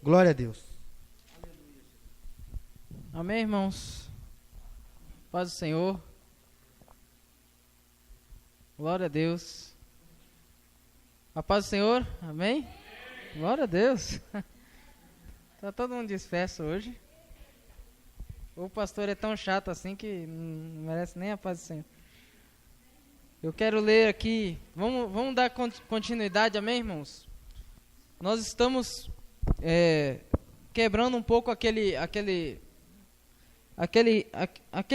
Glória a Deus. Amém, irmãos? Paz do Senhor. Glória a Deus. A paz do Senhor. Amém? Glória a Deus. Tá todo mundo disperso hoje. O pastor é tão chato assim que não merece nem a paz do Senhor. Eu quero ler aqui. Vamos dar continuidade, amém, irmãos? Nós estamos quebrando um pouco aquele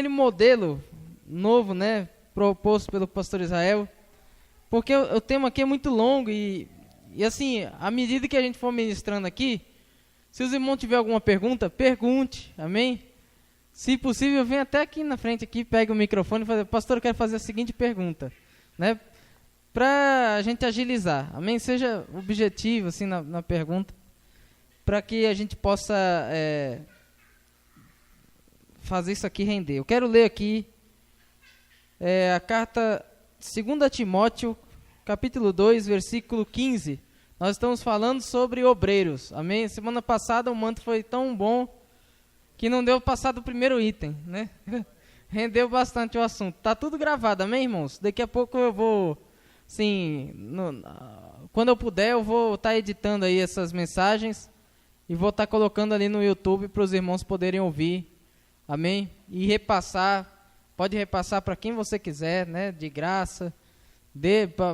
modelo novo, né, proposto pelo pastor Israel, porque o tema aqui é muito longo e assim, à medida que a gente for ministrando aqui, se os irmãos tiverem alguma pergunta, pergunte, amém? Se possível, venha até aqui na frente, aqui, pegue o microfone e fale, pastor, eu quero fazer a seguinte pergunta, né, para a gente agilizar, amém? Seja objetivo, assim, na pergunta, para que a gente possa fazer isso aqui render. Eu quero ler aqui a carta 2 Timóteo, capítulo 2, versículo 15. Nós estamos falando sobre obreiros, amém? Semana passada o manto foi tão bom que não deu passar do primeiro item, né? Rendeu bastante o assunto. Tá tudo gravado, amém, irmãos? Daqui a pouco eu vou, sim, quando eu puder, eu vou estar editando aí essas mensagens e vou estar colocando ali no YouTube para os irmãos poderem ouvir, amém? E repassar, pode repassar para quem você quiser, né? De graça,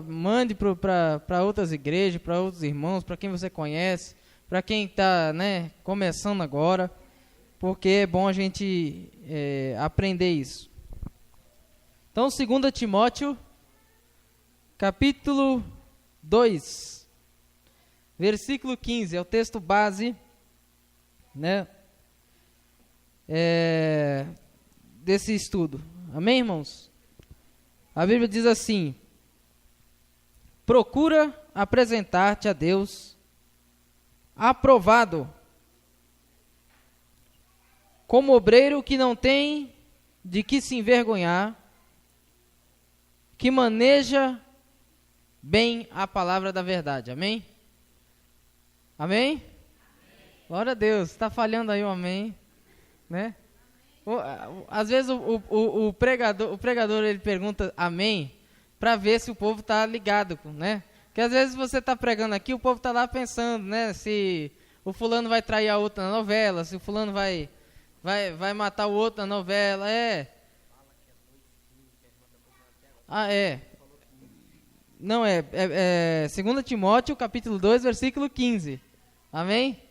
mande para outras igrejas, para outros irmãos, para quem você conhece, para quem está, né, começando agora, porque é bom a gente aprender isso. Então, 2 Timóteo, capítulo 2, versículo 15, é o texto base, né, desse estudo. Amém, irmãos? A Bíblia diz assim: procura apresentar-te a Deus aprovado, como obreiro que não tem de que se envergonhar, que maneja bem a palavra da verdade. Amém? Amém? Glória a Deus. Está falhando aí o amém, né? Às vezes o pregador ele pergunta amém para ver se o povo está ligado, né? Porque às vezes você está pregando aqui, o povo está lá pensando, né? Se o fulano vai trair a outra na novela, se o fulano vai matar o outro na novela, Não, 2 Timóteo, capítulo 2, versículo 15. Amém?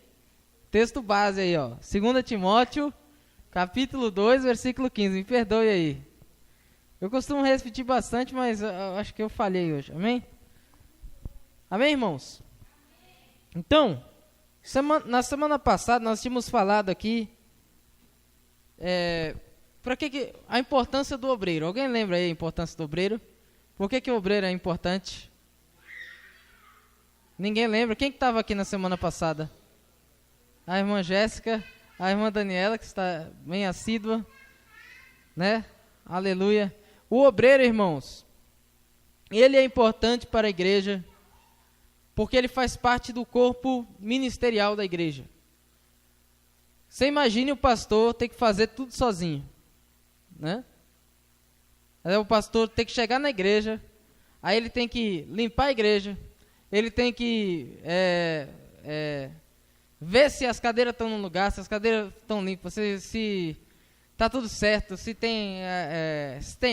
Texto base aí, ó. 2 Timóteo, capítulo 2, versículo 15. Me perdoe aí. Eu costumo repetir bastante, mas eu acho que eu falhei hoje. Amém? Amém, irmãos? Então, na semana passada nós tínhamos falado aqui a importância do obreiro. Alguém lembra aí a importância do obreiro? Por que o obreiro é importante? Ninguém lembra? Quem que estava aqui na semana passada? A irmã Jéssica, a irmã Daniela, que está bem assídua, né? Aleluia. O obreiro, irmãos, ele é importante para a igreja, porque ele faz parte do corpo ministerial da igreja. Você imagine o pastor ter que fazer tudo sozinho, né? Aí o pastor tem que chegar na igreja, aí ele tem que limpar a igreja, ele tem que ver se as cadeiras estão no lugar, se as cadeiras estão limpas, se está tudo certo, se tem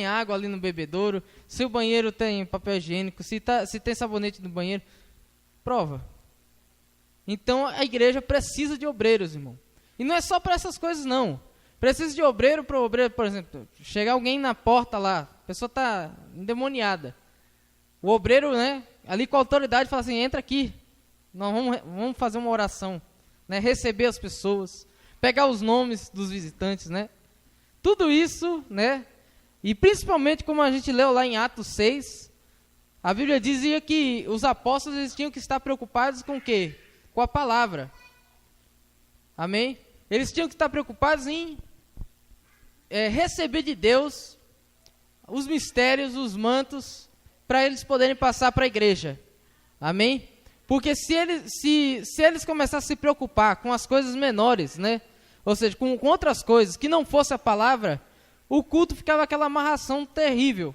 água ali no bebedouro, se o banheiro tem papel higiênico, se tem sabonete no banheiro. Prova. Então a igreja precisa de obreiros, irmão. E não é só para essas coisas, não. Precisa de obreiro para o obreiro, por exemplo, chegar alguém na porta lá, a pessoa está endemoniada. O obreiro, né, ali com a autoridade, fala assim, entra aqui, nós vamos fazer uma oração, né, receber as pessoas, pegar os nomes dos visitantes, né. Tudo isso, né, e principalmente como a gente leu lá em Atos 6, a Bíblia dizia que os apóstolos eles tinham que estar preocupados com o quê? Com a palavra. Amém? Eles tinham que estar preocupados em receber de Deus os mistérios, os mantos, para eles poderem passar para a igreja. Amém? Porque se eles começassem a se preocupar com as coisas menores, né? Ou seja, com outras coisas, que não fosse a palavra, o culto ficava aquela amarração terrível,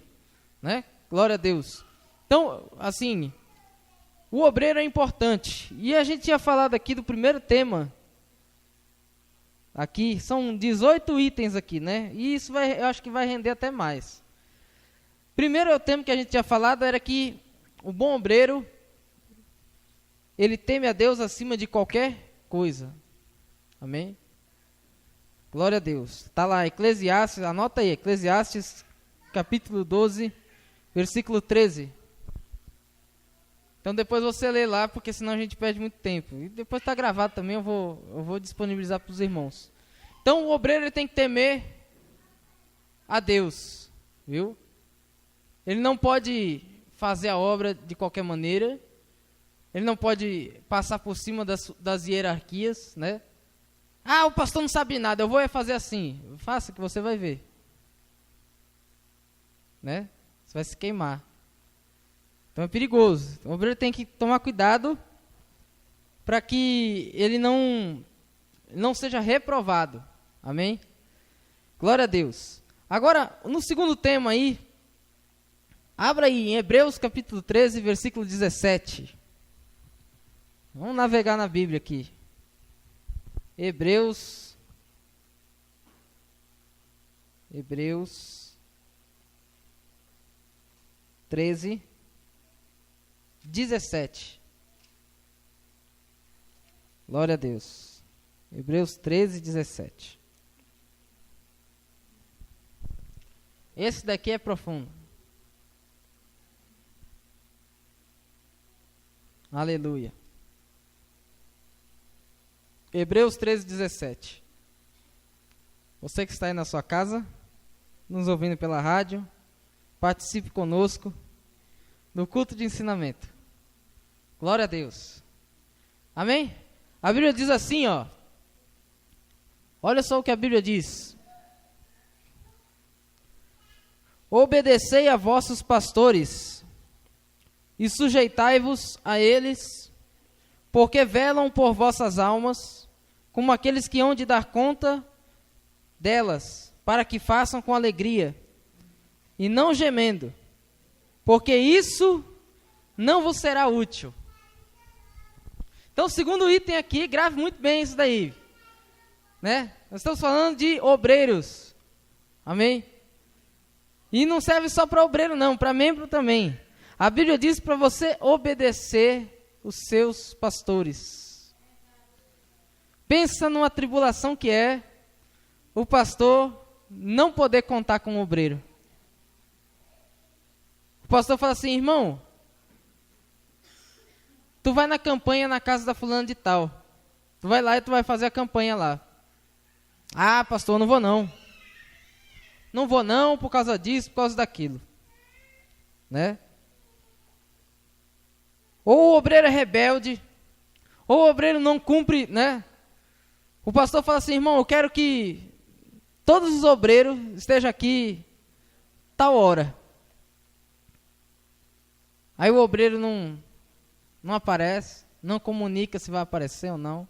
né? Glória a Deus. Então, assim, o obreiro é importante. E a gente tinha falado aqui do primeiro tema. Aqui, são 18 itens aqui, né? E isso eu acho que vai render até mais. Primeiro tema que a gente tinha falado era que o bom obreiro, ele teme a Deus acima de qualquer coisa. Amém? Glória a Deus. Está lá, Eclesiastes, anota aí, Eclesiastes, capítulo 12, versículo 13. Então depois você lê lá, porque senão a gente perde muito tempo. E depois está gravado também, eu vou disponibilizar para os irmãos. Então o obreiro ele tem que temer a Deus, viu? Ele não pode fazer a obra de qualquer maneira. Ele não pode passar por cima das hierarquias, né? Ah, o pastor não sabe nada, eu vou fazer assim. Faça que você vai ver. Né? Você vai se queimar. Então é perigoso. O obreiro tem que tomar cuidado para que ele não seja reprovado. Amém? Glória a Deus. Agora, no segundo tema aí, abra aí em Hebreus capítulo 13, versículo 17. Vamos navegar na Bíblia aqui. Hebreus 13, 17. Glória a Deus. Hebreus 13, 17. Esse daqui é profundo. Aleluia. Hebreus 13, 17. Você que está aí na sua casa, nos ouvindo pela rádio, participe conosco no culto de ensinamento. Glória a Deus. Amém? A Bíblia diz assim, ó. Olha só o que a Bíblia diz. Obedecei a vossos pastores e sujeitai-vos a eles, porque velam por vossas almas, como aqueles que hão de dar conta delas, para que façam com alegria, e não gemendo, porque isso não vos será útil. Então, o segundo item aqui, grave muito bem isso daí, né? Nós estamos falando de obreiros, amém? E não serve só para obreiro não, para membro também. A Bíblia diz para você obedecer os seus pastores. Pensa numa tribulação que é o pastor não poder contar com o obreiro. O pastor fala assim, irmão, tu vai na campanha na casa da fulana de tal. Tu vai lá e tu vai fazer a campanha lá. Ah, pastor, não vou não. Não vou não por causa disso, por causa daquilo. Né? Ou o obreiro é rebelde, ou o obreiro não cumpre, né? O pastor fala assim, irmão, eu quero que todos os obreiros estejam aqui tal hora. Aí o obreiro não aparece, não comunica se vai aparecer ou não.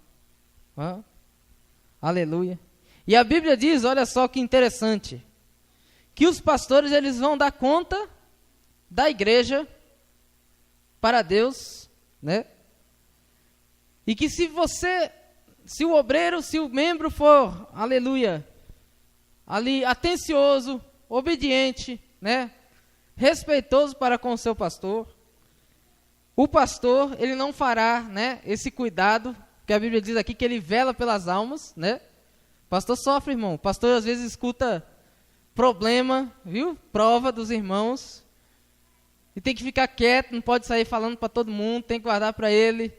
Aleluia. E a Bíblia diz, olha só que interessante, que os pastores eles vão dar conta da igreja para Deus, né? E que se o obreiro, se o membro for, aleluia, ali atencioso, obediente, né? Respeitoso para com o seu pastor, o pastor, ele não fará, né, esse cuidado, que a Bíblia diz aqui que ele vela pelas almas, né? O pastor sofre, irmão. O pastor às vezes escuta problema, viu? Prova dos irmãos. E tem que ficar quieto, não pode sair falando para todo mundo, tem que guardar para ele,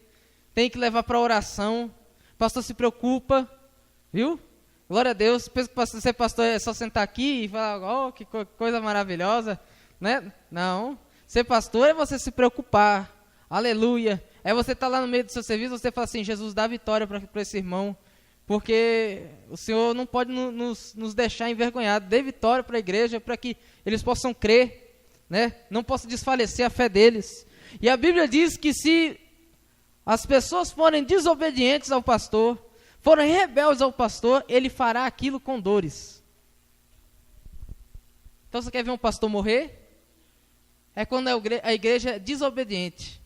tem que levar para oração. O pastor se preocupa, viu? Glória a Deus. Pensa que ser pastor é só sentar aqui e falar, oh, que coisa maravilhosa, né? Não. Ser pastor é você se preocupar. Aleluia. É você estar lá no meio do seu serviço, você fala assim, Jesus, dá vitória para esse irmão, porque o Senhor não pode nos deixar envergonhados. Dê vitória para a igreja, para que eles possam crer, né? Não possa desfalecer a fé deles. E a Bíblia diz que se as pessoas forem desobedientes ao pastor, forem rebeldes ao pastor, ele fará aquilo com dores. Então você quer ver um pastor morrer? É quando a igreja é desobediente.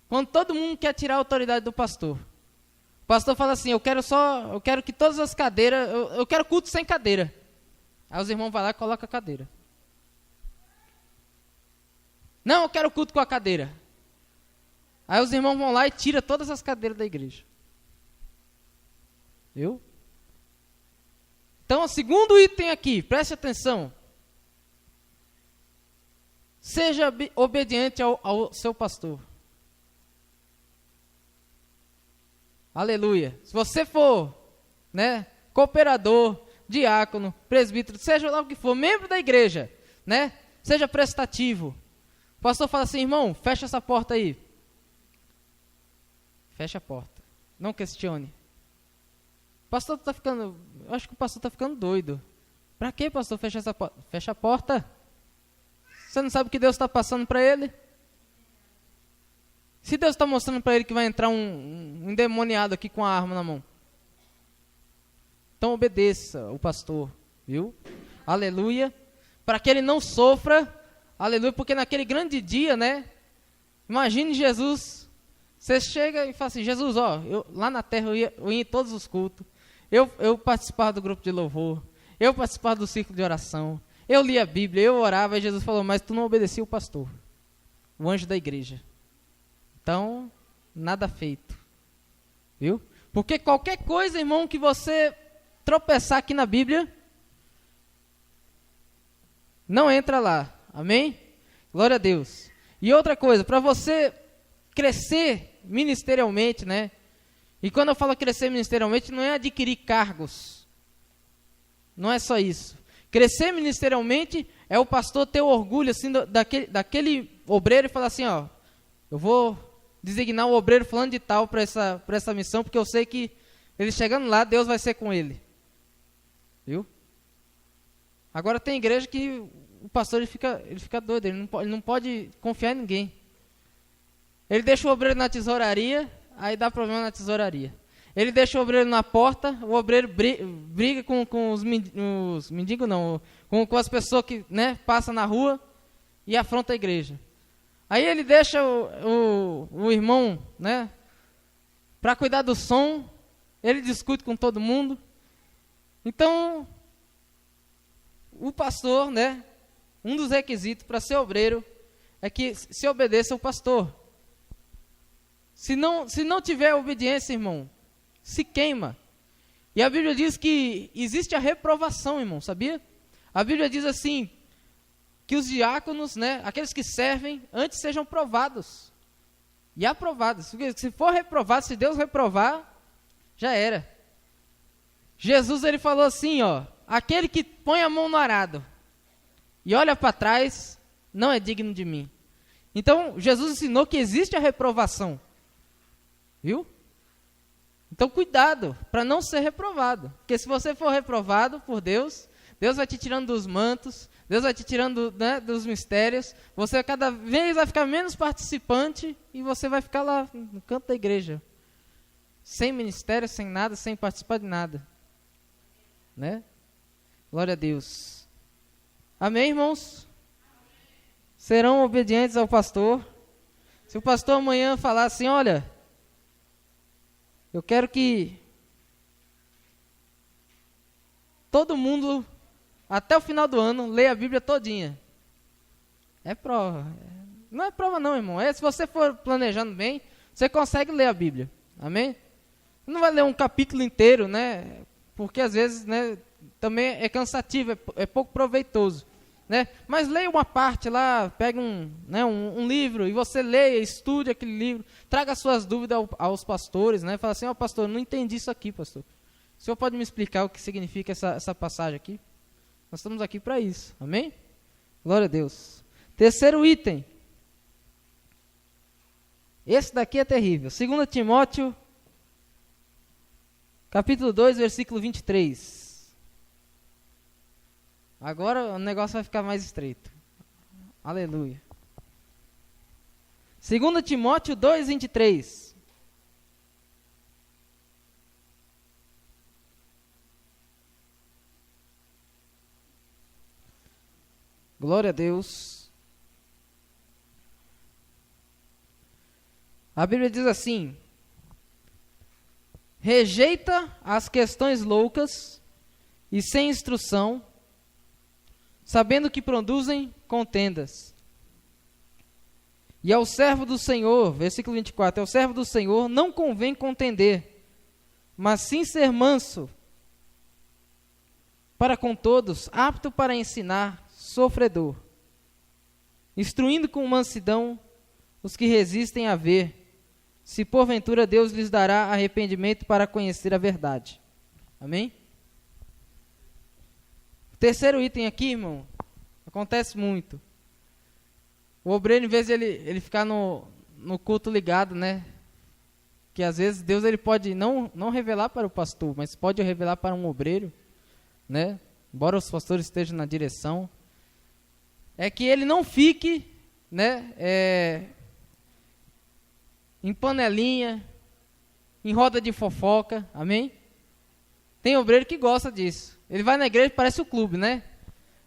Quando todo mundo quer tirar a autoridade do pastor. O pastor fala assim, eu quero que todas as cadeiras, eu quero culto sem cadeira. Aí os irmãos vão lá e colocam a cadeira. Não, eu quero culto com a cadeira. Aí os irmãos vão lá e tiram todas as cadeiras da igreja. Viu? Então, o segundo item aqui, preste atenção. Seja obediente ao seu pastor. Aleluia. Se você for, né, cooperador, diácono, presbítero, seja lá o que for, membro da igreja, né, seja prestativo. O pastor fala assim, irmão, fecha essa porta aí. Fecha a porta. Não questione. O pastor está ficando, eu acho que o pastor está ficando doido. Para que, pastor, fecha essa porta? Fecha a porta. Você não sabe o que Deus está passando para ele? Se Deus está mostrando para ele que vai entrar um endemoniado aqui com a arma na mão. Então obedeça o pastor, viu? Aleluia. Para que ele não sofra, aleluia, porque naquele grande dia, né? Imagine Jesus, você chega e fala assim, Jesus, ó, lá na terra eu ia em todos os cultos, eu participava do grupo de louvor, eu participava do círculo de oração, eu lia a Bíblia, eu orava, e Jesus falou, mas tu não obedecia o pastor, o anjo da igreja. Então, nada feito, viu? Porque qualquer coisa, irmão, que você tropeçar aqui na Bíblia, não entra lá, amém? Glória a Deus. E outra coisa, para você crescer ministerialmente, né? E quando eu falo crescer ministerialmente, não é adquirir cargos, não é só isso. Crescer ministerialmente é o pastor ter orgulho assim, daquele obreiro e falar assim, ó, eu vou designar o obreiro fulano de tal para essa missão, porque eu sei que ele chegando lá, Deus vai ser com ele. Viu? Agora tem igreja que o pastor ele fica doido, ele não pode confiar em ninguém. Ele deixa o obreiro na tesouraria, aí dá problema na tesouraria. Ele deixa o obreiro na porta, o obreiro briga com os mendigos, não, com as pessoas que, né, passam na rua e afronta a igreja. Aí ele deixa o irmão, né, para cuidar do som, ele discute com todo mundo. Então, o pastor, né, um dos requisitos para ser obreiro é que se obedeça ao pastor. Se não tiver obediência, irmão, se queima. E a Bíblia diz que existe a reprovação, irmão, sabia? A Bíblia diz assim, que os diáconos, né, aqueles que servem, antes sejam provados e aprovados. Se for reprovado, se Deus reprovar, já era. Jesus, ele falou assim, ó, aquele que põe a mão no arado e olha para trás, não é digno de mim. Então, Jesus ensinou que existe a reprovação, viu? Então, cuidado para não ser reprovado, porque se você for reprovado por Deus, Deus vai te tirando dos mantos, Deus vai te tirando, né, dos mistérios, você cada vez vai ficar menos participante e você vai ficar lá no canto da igreja, sem ministério, sem nada, sem participar de nada, né? Glória a Deus. Amém, irmãos? Serão obedientes ao pastor. Se o pastor amanhã falar assim, olha, eu quero que todo mundo, até o final do ano, leia a Bíblia todinha. É prova. Não é prova não, irmão. Se você for planejando bem, você consegue ler a Bíblia. Amém? Não vai ler um capítulo inteiro, né? Porque às vezes, né, também é cansativo, é pouco proveitoso, né? Mas leia uma parte lá, pega um livro e você leia, estude aquele livro, traga suas dúvidas aos pastores, né? Fala assim, ó, pastor, não entendi isso aqui, pastor. O senhor pode me explicar o que significa essa passagem aqui? Nós estamos aqui para isso, amém? Glória a Deus. Terceiro item. Esse daqui é terrível. 2 Timóteo, capítulo 2, versículo 23. Agora o negócio vai ficar mais estreito. Aleluia. 2 Timóteo 2, 23. Glória a Deus. A Bíblia diz assim: rejeita as questões loucas e sem instrução, sabendo que produzem contendas. E ao servo do Senhor, versículo 24, ao servo do Senhor não convém contender, mas sim ser manso para com todos, apto para ensinar, sofredor, instruindo com mansidão os que resistem a ver, se porventura Deus lhes dará arrependimento para conhecer a verdade. Amém? O terceiro item aqui, irmão, acontece muito. O obreiro, em vez de ele ficar no culto ligado, né? Que às vezes Deus ele pode não revelar para o pastor, mas pode revelar para um obreiro, né? Embora os pastores estejam na direção. É que ele não fique, né? Em panelinha, em roda de fofoca, amém? Tem obreiro que gosta disso. Ele vai na igreja, parece o clube, né?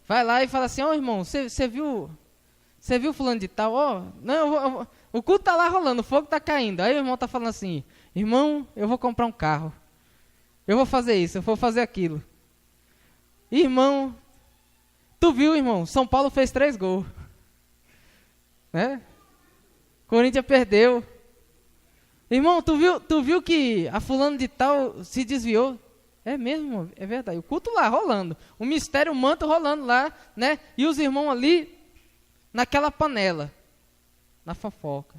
Vai lá e fala assim: ó, irmão, você viu fulano de tal? Ó, não, o culto tá lá rolando, o fogo tá caindo. Aí o irmão tá falando assim: irmão, eu vou comprar um carro. Eu vou fazer isso, eu vou fazer aquilo. Irmão, tu viu, irmão? São Paulo fez 3 gols. Né? Corinthians perdeu. Irmão, tu viu que a fulano de tal se desviou? É mesmo, é verdade. O culto lá rolando. O mistério, o manto rolando lá, né? E os irmãos ali naquela panela, na fofoca.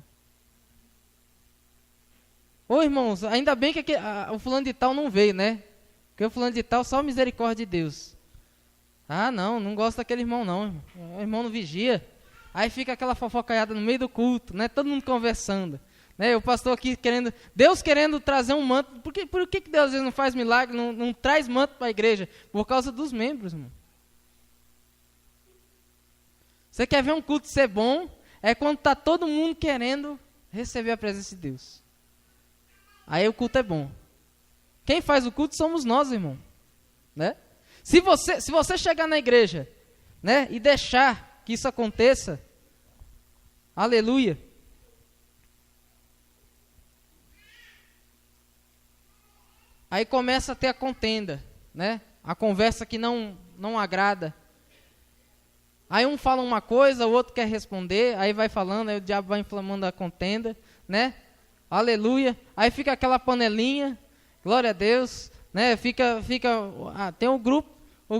Ô irmãos, ainda bem que o fulano de tal não veio, né? Porque o fulano de tal, só misericórdia de Deus. Ah, não gosto daquele irmão não, irmão. O irmão não vigia. Aí fica aquela fofocaiada no meio do culto, né? Todo mundo conversando. Né? O pastor aqui Deus querendo trazer um manto. Por que Deus às vezes não faz milagre, não traz manto para a igreja? Por causa dos membros, irmão. Você quer ver um culto ser bom? É quando está todo mundo querendo receber a presença de Deus. Aí o culto é bom. Quem faz o culto somos nós, irmão. Né? Se você chegar na igreja, né, e deixar que isso aconteça, aleluia. Aí começa a ter a contenda, né? A conversa que não agrada. Aí um fala uma coisa, o outro quer responder, aí vai falando, aí o diabo vai inflamando a contenda, né? Aleluia. Aí fica aquela panelinha, glória a Deus, né? Tem o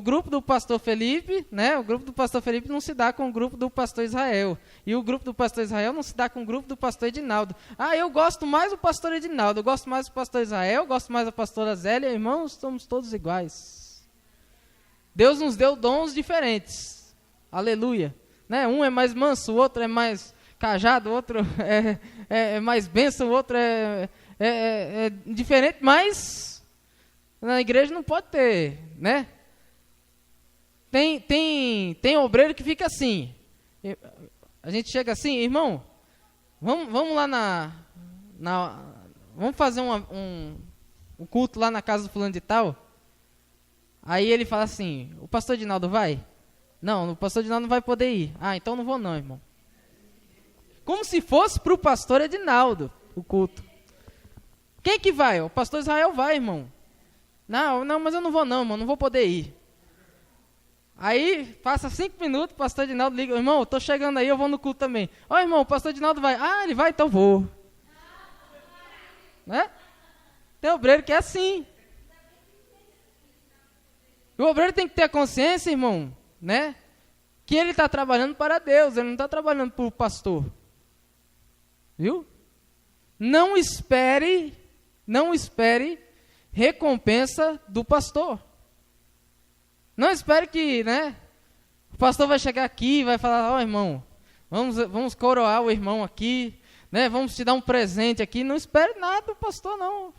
grupo do pastor Felipe, né? O grupo do pastor Felipe não se dá com o grupo do pastor Israel. E o grupo do pastor Israel não se dá com o grupo do pastor Edinaldo. Ah, eu gosto mais do pastor Edinaldo, eu gosto mais do pastor Israel, eu gosto mais da pastora Zélia. Irmãos, somos todos iguais. Deus nos deu dons diferentes. Aleluia. Né? Um é mais manso, o outro é mais cajado, o outro é mais bênção, o outro é diferente, mas na igreja não pode ter, né? Tem obreiro que fica assim. A gente chega assim, irmão, vamos lá vamos fazer um culto lá na casa do fulano de tal. Aí ele fala assim: o pastor Edinaldo vai? Não, o pastor Edinaldo não vai poder ir. Ah, então não vou não, irmão. Como se fosse para o pastor Edinaldo o culto. Quem que vai? O pastor Israel vai, irmão. Não, mas eu não vou não, irmão, não vou poder ir. Aí, passa 5 minutos, o pastor Edinaldo liga: irmão, eu estou chegando aí, eu vou no culto também. Ó, irmão, o pastor Edinaldo vai. Ah, ele vai, então vou. Né? Tem obreiro que é assim. O obreiro tem que ter a consciência, irmão, né? Que ele está trabalhando para Deus, ele não está trabalhando para o pastor. Viu? Não espere recompensa do pastor. Não espere que, né, o pastor vai chegar aqui e vai falar: ó, irmão, vamos coroar o irmão aqui, né? Vamos te dar um presente aqui. Não espere nada do pastor, não.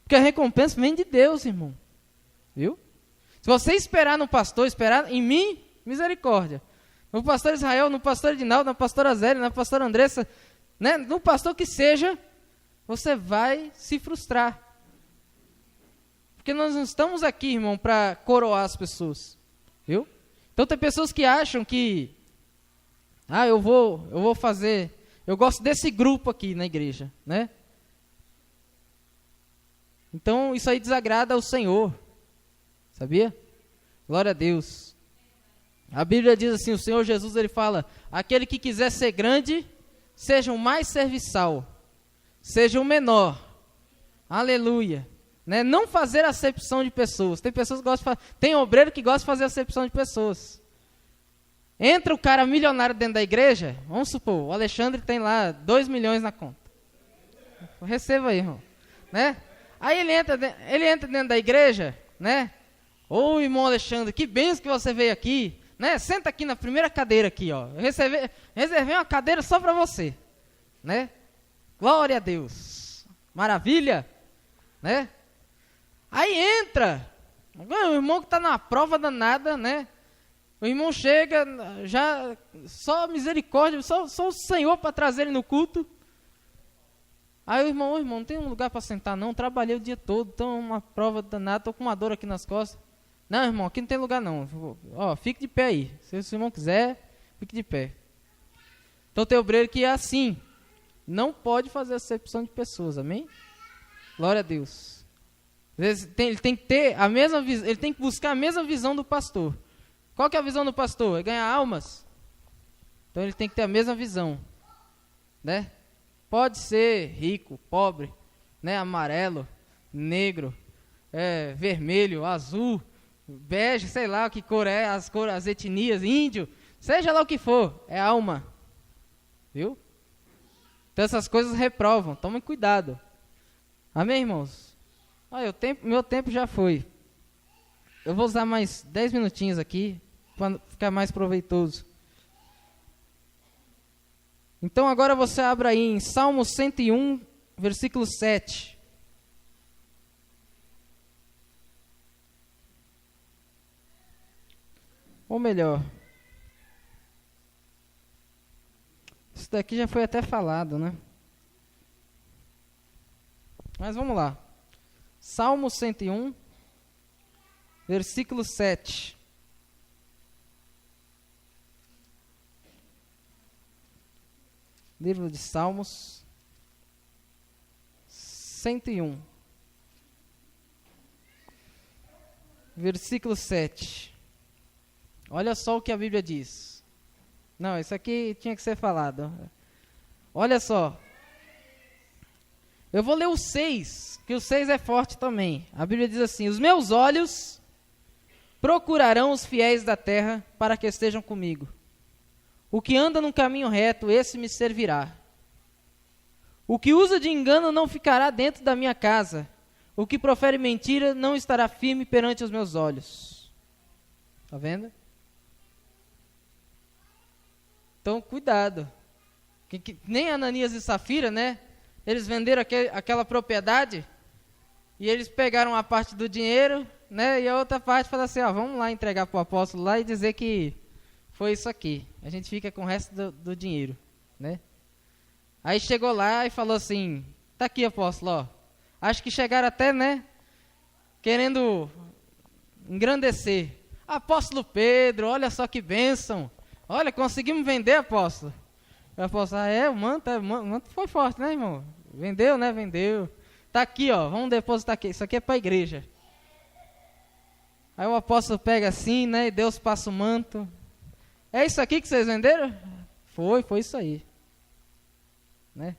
Porque a recompensa vem de Deus, irmão. Viu? Se você esperar no pastor, esperar em mim, misericórdia. No pastor Israel, no pastor Edinaldo, na pastora Zélia, na pastora Andressa, né, no pastor que seja, você vai se frustrar. Porque nós não estamos aqui, irmão, para coroar as pessoas. Viu? Então tem pessoas que acham que, eu vou fazer, eu gosto desse grupo aqui na igreja, né? Então isso aí desagrada ao Senhor, sabia? Glória a Deus. A Bíblia diz assim, o Senhor Jesus, ele fala, aquele que quiser ser grande, seja o mais serviçal, seja o menor, aleluia, né? Não fazer acepção de pessoas. Tem pessoas que gostam de tem obreiro que gosta de fazer acepção de pessoas. Entra o cara milionário dentro da igreja, vamos supor, o Alexandre tem lá 2 milhões na conta. Receba aí, irmão, né? Aí ele entra dentro da igreja, né? Ô, irmão Alexandre, que bênção que você veio aqui, né? Senta aqui na primeira cadeira aqui, ó. Eu reservei uma cadeira só para você, né? Glória a Deus. Maravilha, né? Aí entra o irmão que está na prova danada, né? O irmão chega, já só misericórdia, só o Senhor para trazer ele no culto. Aí o irmão, não tem um lugar para sentar não, trabalhei o dia todo, estou uma prova danada, estou com uma dor aqui nas costas. Não, irmão, aqui não tem lugar não. Ó, fique de pé aí. Se o irmão quiser, fique de pé. Então tem obreiro que é assim. Não pode fazer acepção de pessoas, amém? Glória a Deus. Às vezes ele tem que ter a mesma visão, ele tem que buscar a mesma visão do pastor. Qual que é a visão do pastor? É ganhar almas. Então ele tem que ter a mesma visão, né? Pode ser rico, pobre, né? Amarelo, negro, vermelho, azul, bege, sei lá o que cor é, as etnias, índio, seja lá o que for, é alma, viu? Então essas coisas reprovam, tomem cuidado, amém, irmãos? Meu tempo já foi, eu vou usar mais 10 minutinhos aqui, para ficar mais proveitoso. Então agora você abre aí em Salmo 101, versículo 7. Ou melhor, isso daqui já foi até falado, né? Mas vamos lá. Salmo 101, versículo 7. Livro de Salmos 101, versículo 7. Olha só o que a Bíblia diz. Não, isso aqui tinha que ser falado. Olha só. Eu vou ler o 6, que o 6 é forte também. A Bíblia diz assim: os meus olhos procurarão os fiéis da terra para que estejam comigo. O que anda num caminho reto, esse me servirá. O que usa de engano não ficará dentro da minha casa. O que profere mentira não estará firme perante os meus olhos. Está vendo? Então, cuidado. Nem Ananias e Safira, né? Eles venderam aquela propriedade e eles pegaram a parte do dinheiro, né? E a outra parte falaram assim, vamos lá entregar para o apóstolo lá e dizer que foi isso aqui. A gente fica com o resto do dinheiro, né? Aí chegou lá e falou assim, tá aqui, apóstolo, ó. Acho que chegaram até, né? Querendo engrandecer. Apóstolo Pedro, olha só que bênção. Olha, conseguimos vender, apóstolo. O apóstolo, o manto foi forte, né, irmão? Vendeu, né? Vendeu. Tá aqui, ó, vamos depositar aqui. Isso aqui é para a igreja. Aí o apóstolo pega assim, né? E Deus passa o manto. É isso aqui que vocês venderam? Foi isso aí. Né?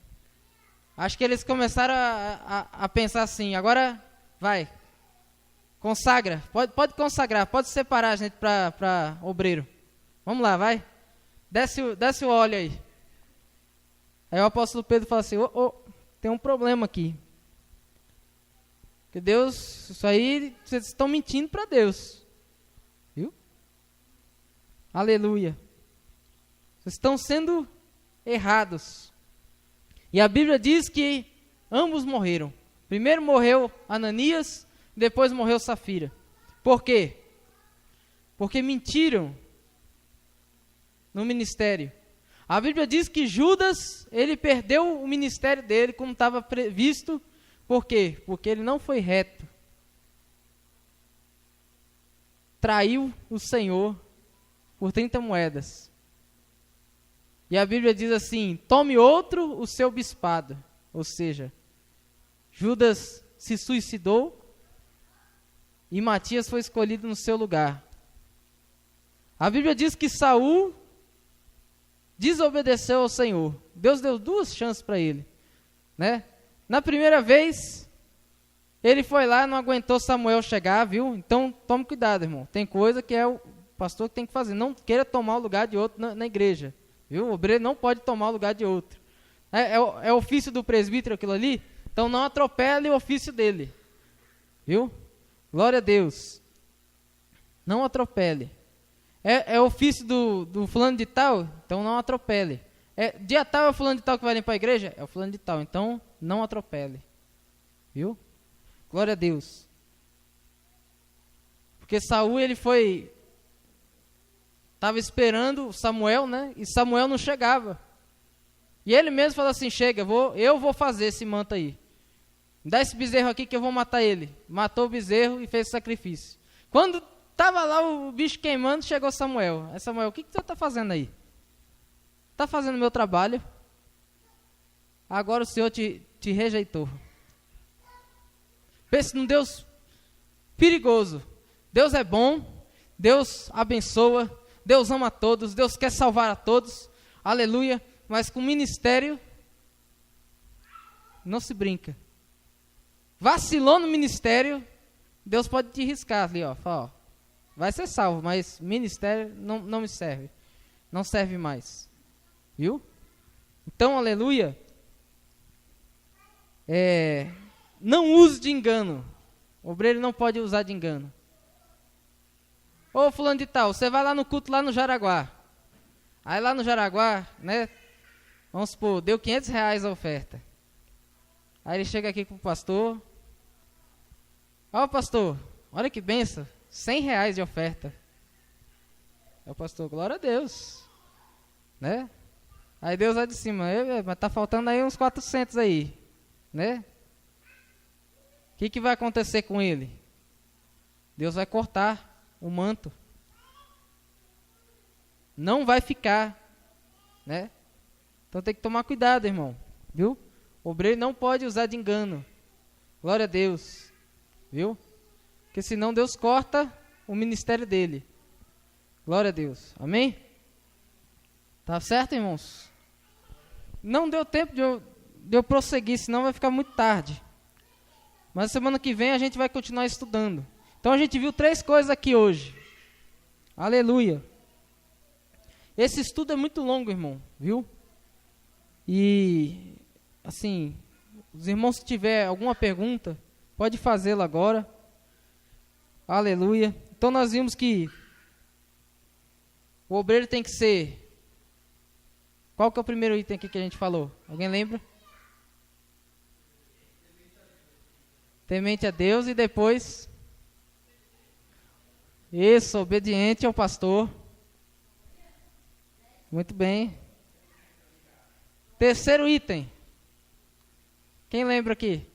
Acho que eles começaram a pensar assim, agora vai, consagra, pode consagrar, pode separar a gente para obreiro. Vamos lá, vai. Desce o óleo aí. Aí o apóstolo Pedro fala assim, tem um problema aqui. Que Deus, isso aí, vocês estão mentindo para Deus. Viu? Aleluia. Vocês estão sendo errados. E a Bíblia diz que ambos morreram. Primeiro morreu Ananias, depois morreu Safira. Por quê? Porque mentiram no ministério. A Bíblia diz que Judas, ele perdeu o ministério dele como estava previsto. Por quê? Porque ele não foi reto. Traiu o Senhor por 30 moedas. E a Bíblia diz assim: tome outro o seu bispado. Ou seja, Judas se suicidou e Matias foi escolhido no seu lugar. A Bíblia diz que Saul desobedeceu ao Senhor. Deus deu 2 chances para ele, né? Na primeira vez, ele foi lá, não aguentou Samuel chegar, viu? Então, tome cuidado, irmão. Tem coisa que é o pastor que tem que fazer. Não queira tomar o lugar de outro na igreja, viu? O obreiro não pode tomar o lugar de outro. É o ofício do presbítero aquilo ali, então não atropele o ofício dele, viu? Glória a Deus. Não atropele. É ofício do fulano de tal, então não atropele. Dia tal é o fulano de tal que vai limpar a igreja? É o fulano de tal, então não atropele. Viu? Glória a Deus. Porque Saul, ele estava esperando Samuel, né? E Samuel não chegava. E ele mesmo falou assim: chega, eu vou fazer esse manto aí. Me dá esse bezerro aqui que eu vou matar ele. Matou o bezerro e fez o sacrifício. Quando estava lá o bicho queimando, chegou Samuel. Aí Samuel: o que você está fazendo aí? Está fazendo o meu trabalho. Agora o Senhor te rejeitou. Pense num Deus perigoso. Deus é bom, Deus abençoa, Deus ama a todos, Deus quer salvar a todos. Aleluia. Mas com o ministério não se brinca. Vacilou no ministério, Deus pode te riscar ali, ó. Fala, ó, vai ser salvo, mas ministério não me serve. Não serve mais. Viu? Então, aleluia. Não use de engano. O obreiro não pode usar de engano. Ô fulano de tal, você vai lá no culto lá no Jaraguá. Aí lá no Jaraguá, né? Vamos supor, deu R$500 a oferta. Aí ele chega aqui com o pastor. Ó, pastor, olha que benção, R$100 de oferta. Aí o pastor: glória a Deus, né? Aí Deus lá de cima: mas tá faltando aí uns 400 aí, né? O que vai acontecer com ele? Deus vai cortar o manto. Não vai ficar, né? Então tem que tomar cuidado, irmão, viu? O obreiro não pode usar de engano. Glória a Deus, viu? Porque senão Deus corta o ministério dele. Glória a Deus, amém? Tá certo, irmãos? Não deu tempo de eu prosseguir, senão vai ficar muito tarde. Mas semana que vem a gente vai continuar estudando. Então a gente viu 3 coisas aqui hoje. Aleluia. Esse estudo é muito longo, irmão, viu? E, assim, os irmãos que tiver alguma pergunta, pode fazê-la agora. Aleluia. Então nós vimos que o obreiro tem que ser... Qual que é o primeiro item aqui que a gente falou? Alguém lembra? Temente a Deus e depois... Isso, obediente ao pastor. Muito bem. Terceiro item. Quem lembra aqui?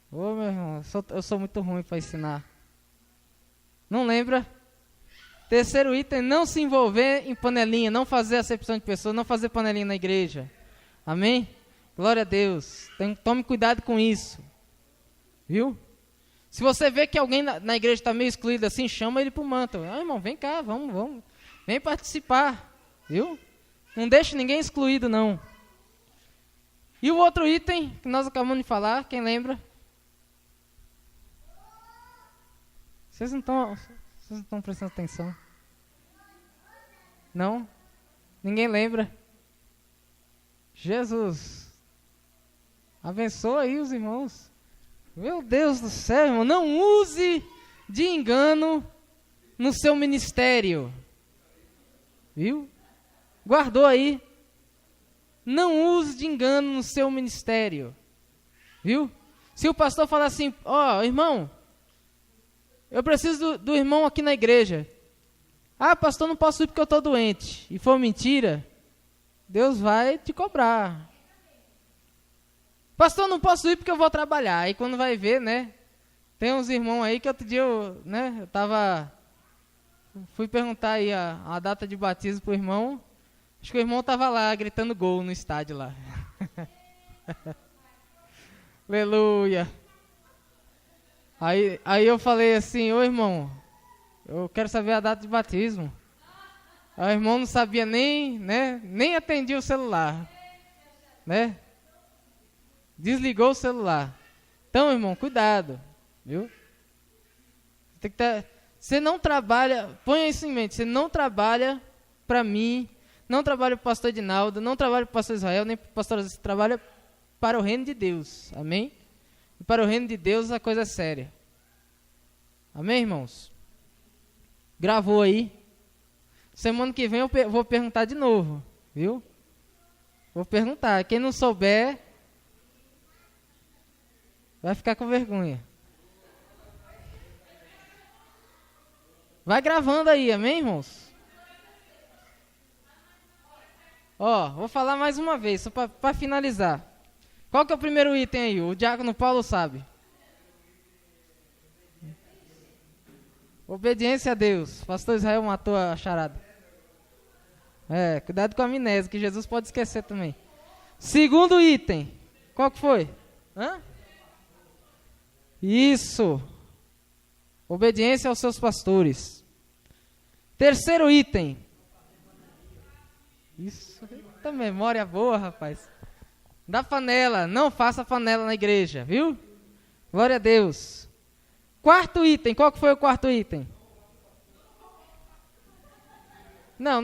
Ô, meu irmão, eu sou muito ruim para ensinar. Não lembra? Terceiro item: não se envolver em panelinha, não fazer acepção de pessoas, não fazer panelinha na igreja. Amém? Glória a Deus. Tome cuidado com isso. Viu? Se você vê que alguém na igreja está meio excluído assim, chama ele para o manto. Ah, irmão, vem cá, vamos. Vem participar. Viu? Não deixe ninguém excluído, não. E o outro item que nós acabamos de falar, quem lembra? Vocês não estão prestando atenção? Não? Ninguém lembra? Jesus. Abençoa aí os irmãos. Meu Deus do céu, irmão. Não use de engano no seu ministério. Viu? Guardou aí? Não use de engano no seu ministério. Viu? Se o pastor falar assim: ó, irmão, eu preciso do irmão aqui na igreja. Ah, pastor, não posso ir porque eu estou doente. E for mentira, Deus vai te cobrar. Pastor, não posso ir porque eu vou trabalhar. Aí quando vai ver, né? Tem uns irmãos aí que outro dia eu estava Fui perguntar aí a data de batismo pro irmão. Acho que o irmão estava lá, gritando gol no estádio lá. Aleluia. Aí eu falei assim, ô irmão, eu quero saber a data de batismo. Aí o irmão não sabia nem atendia o celular, né? Desligou o celular. Então, irmão, cuidado, viu? Tem que ter, você não trabalha, ponha isso em mente, você não trabalha para mim, não trabalha para o pastor Edinaldo, não trabalha para o pastor Israel, nem para o pastor, você trabalha para o reino de Deus, amém? E para o reino de Deus a coisa é séria. Amém, irmãos? Gravou aí? Semana que vem eu vou perguntar de novo, viu? Vou perguntar. Quem não souber, vai ficar com vergonha. Vai gravando aí, amém, irmãos? Ó, vou falar mais uma vez, só para finalizar. Qual que é o primeiro item aí? O diácono Paulo sabe. Obediência a Deus. Pastor Israel matou a charada. Cuidado com a amnésia, que Jesus pode esquecer também. Segundo item. Qual que foi? Isso. Obediência aos seus pastores. Terceiro item. Isso. Eita memória boa, rapaz. Da panela. Não faça panela na igreja, viu? Glória a Deus. Quarto item. Qual que foi o quarto item? Não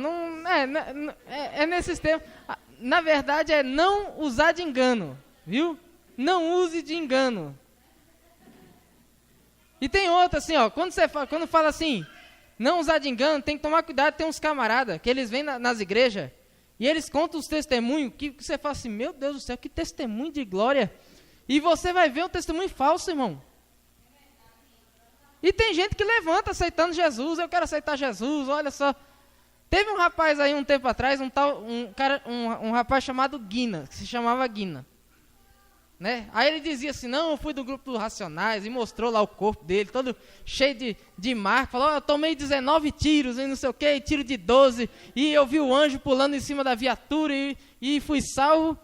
é nesses tempos. Na verdade é não usar de engano, viu? Não use de engano. E tem outra assim, ó, quando fala assim, não usar de engano, tem que tomar cuidado. Tem uns camaradas que eles vêm nas igrejas e eles contam os testemunhos que você fala assim, meu Deus do céu, que testemunho de glória. E você vai ver um testemunho falso, irmão. E tem gente que levanta aceitando Jesus, eu quero aceitar Jesus, olha só. Teve um rapaz aí um tempo atrás, um rapaz chamado Guina, que se chamava Guina. Né? Aí ele dizia assim, não, eu fui do grupo dos Racionais, e mostrou lá o corpo dele, todo cheio de marca, falou, eu tomei 19 tiros, e não sei o que, tiro de 12, e eu vi o anjo pulando em cima da viatura, e fui salvo.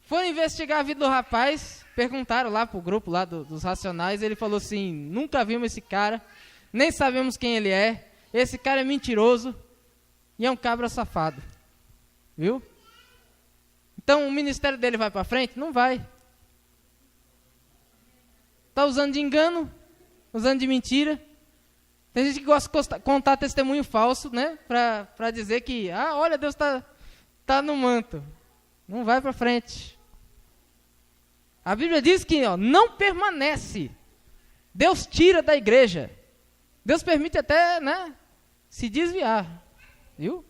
Foram investigar a vida do rapaz, perguntaram lá pro grupo lá dos Racionais, ele falou assim, nunca vimos esse cara, nem sabemos quem ele é, esse cara é mentiroso, e é um cabra safado, viu? Então o ministério dele vai para frente? Não vai. Está usando de engano, usando de mentira. Tem gente que gosta de contar testemunho falso, né? Para dizer que, olha, Deus tá no manto. Não vai para frente. A Bíblia diz que não permanece. Deus tira da igreja. Deus permite até, né, se desviar. Viu?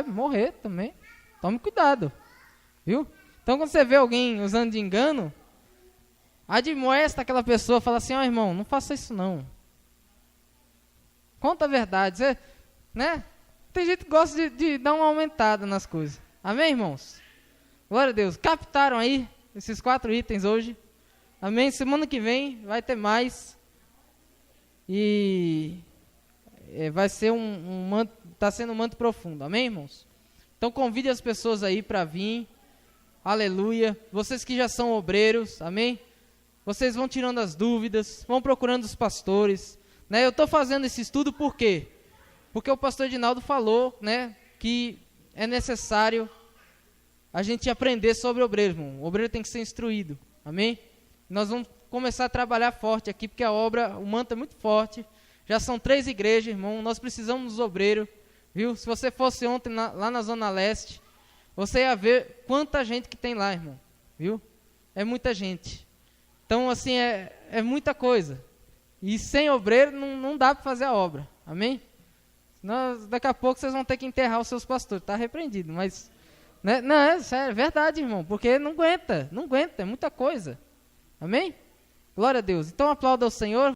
Morrer também. Tome cuidado, viu? Então, quando você vê alguém usando de engano, admoesta aquela pessoa, fala assim, irmão, não faça isso não. Conta a verdade, você, né? Tem gente que gosta de dar uma aumentada nas coisas. Amém, irmãos? Glória a Deus. Captaram aí esses 4 itens hoje? Amém? Semana que vem vai ter mais. E vai ser está sendo um manto profundo. Amém, irmãos? Então convide as pessoas aí para vir, aleluia, vocês que já são obreiros, amém? Vocês vão tirando as dúvidas, vão procurando os pastores, né? Eu estou fazendo esse estudo por quê? Porque o pastor Edinaldo falou, né, que é necessário a gente aprender sobre obreiro, irmão. O obreiro tem que ser instruído, amém? Nós vamos começar a trabalhar forte aqui, porque a obra, o manto é muito forte, já são 3 igrejas, irmão, nós precisamos dos obreiros. Viu? Se você fosse ontem lá na Zona Leste, você ia ver quanta gente que tem lá, irmão. Viu? É muita gente. Então, assim, é muita coisa. E sem obreiro não dá para fazer a obra. Amém? Daqui a pouco vocês vão ter que enterrar os seus pastores. Está repreendido, mas... Né? Não, é sério, é verdade, irmão. Porque não aguenta, é muita coisa. Amém? Glória a Deus. Então, aplauda ao Senhor.